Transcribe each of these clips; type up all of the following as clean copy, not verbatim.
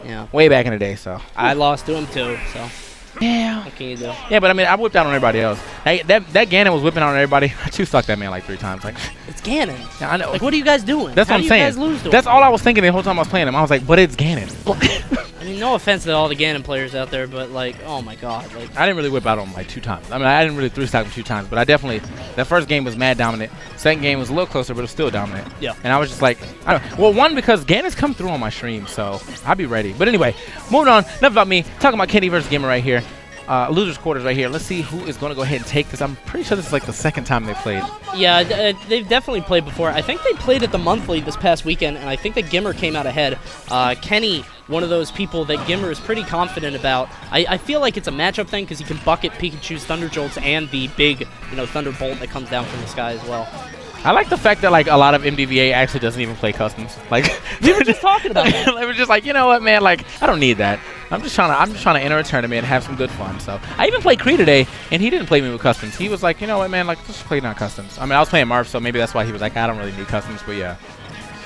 Yeah. Way back in the day, so. I lost to him too, so. Yeah. What can you do? Yeah, but I mean, I whipped out on everybody else. Hey, that Ganon was whipping out on everybody. I two-stuck that man like 3 times. Like, it's Ganon. Yeah, I know. Like, what are you guys doing? That's How what I'm do saying. You guys lose to That's him? all I was thinking the whole time I was playing him. I was like, but it's Ganon. I mean, no offense to all the Ganon players out there, but like, oh my god, like. I didn't really whip out on him like 2 times. I mean, I didn't really 3-stack him 2 times, but I definitely, that first game was mad dominant. Second game was a little closer, but it was still dominant. Yeah. And I was just like, I don't know. Well, one, because Ganon's come through on my stream, so I'll be ready. But anyway, moving on. Enough about me. Talking about Kenny versus GimR right here. Losers quarters right here. Let's see who is going to go ahead and take this. I'm pretty sure this is like the 2nd time they played. Yeah, they've definitely played before. I think they played at the monthly this past weekend, and I think that GimR came out ahead. Kenny, one of those people that GimR is pretty confident about. I feel like it's a matchup thing because he can bucket Pikachu's Thunder Jolts and the big, Thunderbolt that comes down from the sky as well. I like the fact that like a lot of MDVA actually doesn't even play customs. Like we were just talking about it. They were just like, you know what, man? Like I don't need that. I'm just trying to enter a tournament and have some good fun. So I even played Kree today, and he didn't play me with customs. He was like, you know what, man? Like just play non-customs. I mean, I was playing Marv, so maybe that's why he was like, I don't really need customs. But yeah.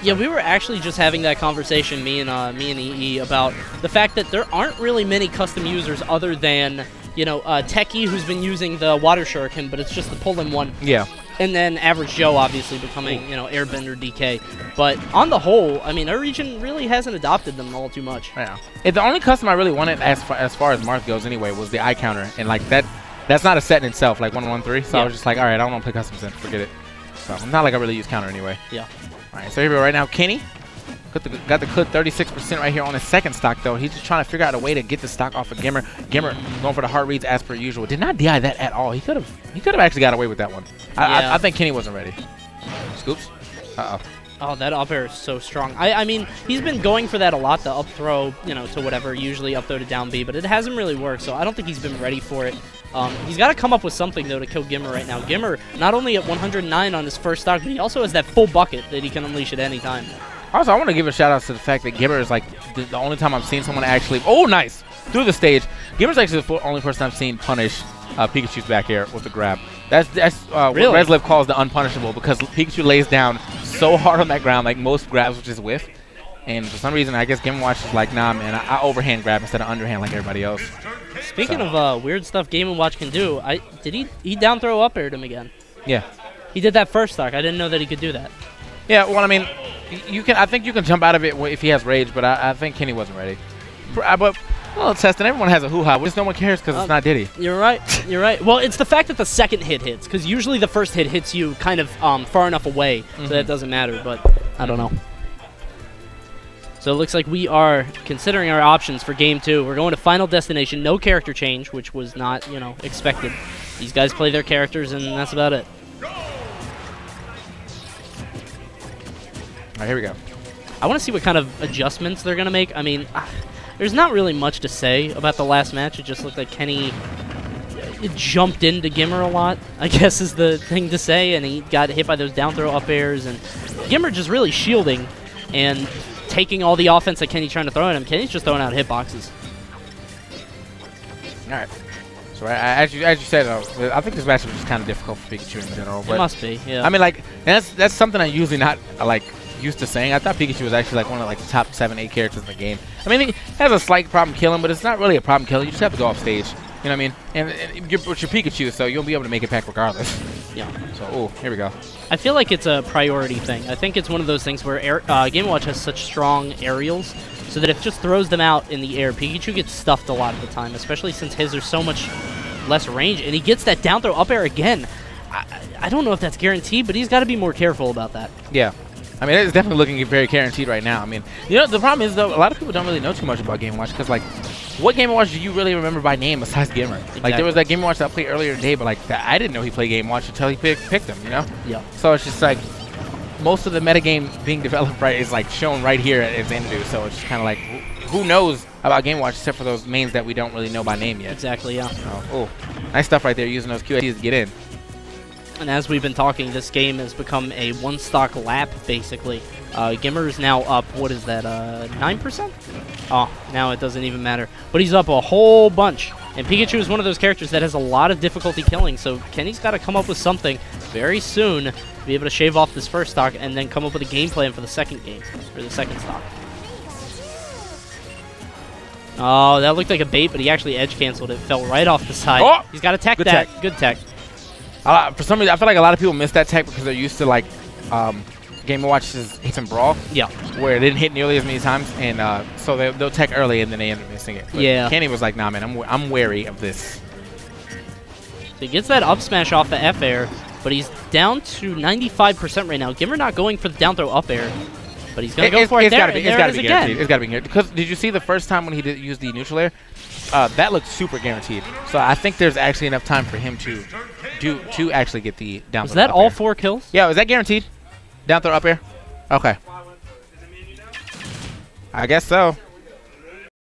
Yeah, we were actually just having that conversation, me and EE, about the fact that there aren't really many custom users other than Techie, who's been using the Water Shuriken, but it's just the pull-in one. Yeah. And then Average Joe, obviously, becoming, Airbender DK. But on the whole, I mean, our region really hasn't adopted them all too much. Yeah. The only custom I really wanted, as far as Marth goes anyway, was the eye counter. And, like, that's not a set in itself, like 1-1-3. So I was just like, all right, I don't want to play customs then. Forget it. So it's not like I really use counter anyway. Yeah. All right, so here we go right now. Kenny got the clip 36% right here on his 2nd stock, though. He's just trying to figure out a way to get the stock off of GimR. GimR going for the heart reads as per usual. Did not DI that at all. He could have actually got away with that one. I think Kenny wasn't ready. Scoops. Uh-oh. Oh, that up air is so strong. I mean, he's been going for that a lot, the up throw, to whatever, usually up throw to down B, but it hasn't really worked, so I don't think he's been ready for it. He's got to come up with something, though, to kill GimR right now. GimR, not only at 109 on his first stock, but he also has that full bucket that he can unleash at any time. Also, I want to give a shout-out to the fact that GimR is, like, the only time I've seen someone actually... Oh, nice! Through the stage. GimR's actually the only person I've seen punish Pikachu's back air with a grab. That's really? What Reslev calls the unpunishable, because Pikachu lays down so hard on that ground, like most grabs would just whiff. And for some reason, I guess Game & Watch is like, nah, man, I overhand grab instead of underhand like everybody else. Speaking of weird stuff Game & Watch can do, did he down throw up aired him again? Yeah. He did that first stock. I didn't know that he could do that. Yeah, well, I mean, I think you can jump out of it if he has rage, but I think Kenny wasn't ready. But well, testing, everyone has a hoo-ha. Just no one cares because it's not Diddy. You're right. You're right. Well, it's the fact that the second hit hits, because usually the first hit hits you kind of far enough away, so that doesn't matter. But I don't know. So it looks like we are considering our options for Game 2. We're going to Final Destination, no character change, which was not, expected. These guys play their characters, and that's about it. All right, here we go. I want to see what kind of adjustments they're going to make. I mean, there's not really much to say about the last match. It just looked like Kenny jumped into GimR a lot, I guess is the thing to say, and he got hit by those down throw up airs, and GimR just really shielding and taking all the offense that Kenny's trying to throw at him. Kenny's just throwing out hitboxes. All right. So as you said, I think this match was just kind of difficult for Pikachu in general. But it must be, yeah. I mean, like, that's something I usually not used to saying. I thought Pikachu was actually like one of the top 7-8 characters in the game. I mean, he has a slight problem killing, but it's not really a problem killing. You just have to go off stage. You know what I mean? And you're Pikachu, so you'll be able to make it back regardless. Yeah. So, oh, here we go. I feel like it's a priority thing. I think it's one of those things where Game & Watch has such strong aerials, so that if it just throws them out in the air, Pikachu gets stuffed a lot of the time, especially since his are so much less range. And he gets that down throw up air again. I don't know if that's guaranteed, but he's got to be more careful about that. Yeah. I mean, it's definitely looking very guaranteed right now. I mean, the problem is, though, a lot of people don't really know too much about Game & Watch because, like, what Game & Watch do you really remember by name besides GimR? Exactly. Like, there was that Game & Watch that I played earlier today, but, like, I didn't know he played Game & Watch until he picked him, you know? Yeah. So it's just, like, most of the metagame being developed, right, is, like, shown right here at Xanadu. So it's just kind of like, who knows about Game & Watch except for those mains that we don't really know by name yet? Exactly, yeah. Oh, nice stuff right there, using those QATs to get in. And as we've been talking, this game has become a one-stock lap, basically. GimR is now up, what is that, 9%? Oh, now it doesn't even matter. But he's up a whole bunch. And Pikachu is one of those characters that has a lot of difficulty killing, so Kenny's got to come up with something very soon to be able to shave off this first stock and then come up with a game plan for the second game, or the second stock. Oh, that looked like a bait, but he actually edge canceled it. Fell right off the side. Oh! He's got to tech Good that. tech. Good tech. For some reason, I feel like a lot of people miss that tech because they're used to like Game & Watch's hits and brawl. Yeah. Where it didn't hit nearly as many times, and so they'll tech early and then they end up missing it. But yeah. Kenny was like, nah, man, I'm wary of this. So he gets that up smash off the F air, but he's down to 95% right now. GimR not going for the down throw up air, but he's going to go for it there. It's got to be guaranteed. It's got to be guaranteed. Because did you see the first time when he did use the neutral air? That looked super guaranteed. So I think there's actually enough time for him to actually get the down throw. Was that all 4 kills? Yeah, was that guaranteed? Down throw up air? Okay. I guess so.